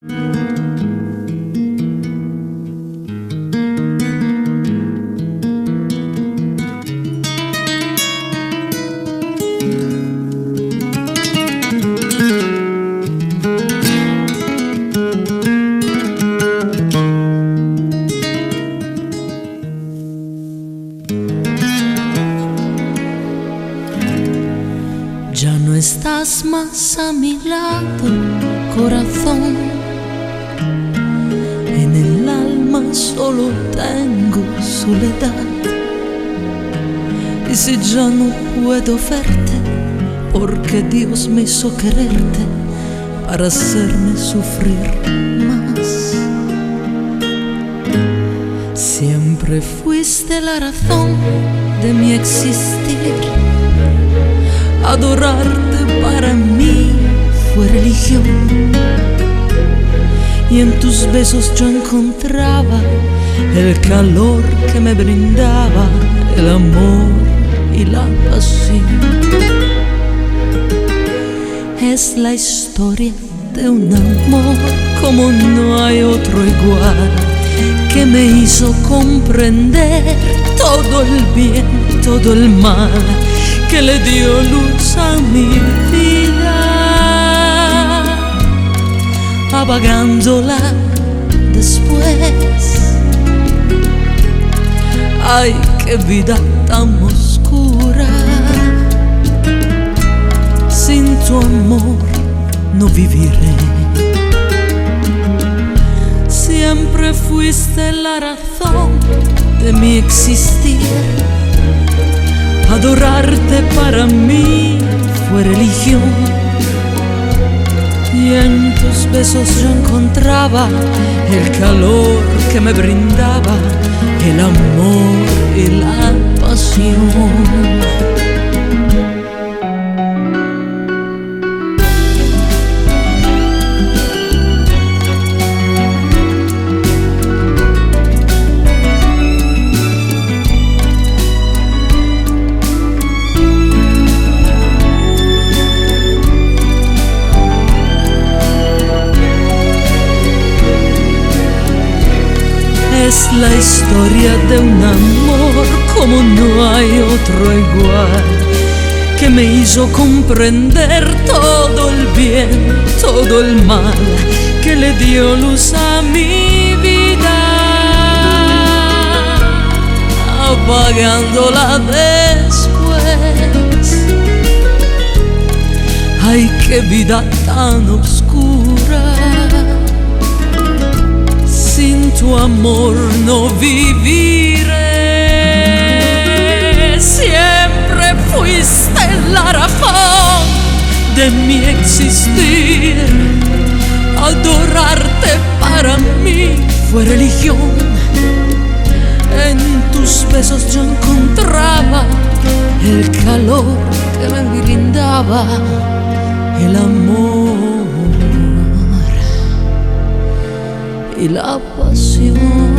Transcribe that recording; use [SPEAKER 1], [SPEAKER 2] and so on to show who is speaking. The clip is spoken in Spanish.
[SPEAKER 1] Ya no estás más a mi lado, corazón. En el alma solo tengo soledad. Y si ya no puedo verte, porque Dios me hizo quererte para hacerme sufrir más. Siempre fuiste la razón de mi existir. Adorarte para mí fue religión, y en tus besos yo encontraba el calor que me brindaba el amor y la pasión. Es la historia de un amor como no hay otro igual, que me hizo comprender todo el bien, todo el mal, que le dio luz a mi vida, apagándola después. Ay, qué vida tan oscura, sin tu amor no viviré. Siempre fuiste la razón de mi existir. Adorarte para mí fue religión, y en tus besos yo encontraba el calor que me brindaba el amor y la pasión. Es la historia de un amor como no hay otro igual, que me hizo comprender todo el bien, todo el mal, que le dio luz a mi vida, apagándola después. Ay, qué vida tan oscura, sin tu amor no viviré. Siempre fuiste la razón de mi existir. Adorarte para mí fue religión. En tus besos yo encontraba el calor que me brindaba el amor y la pasión.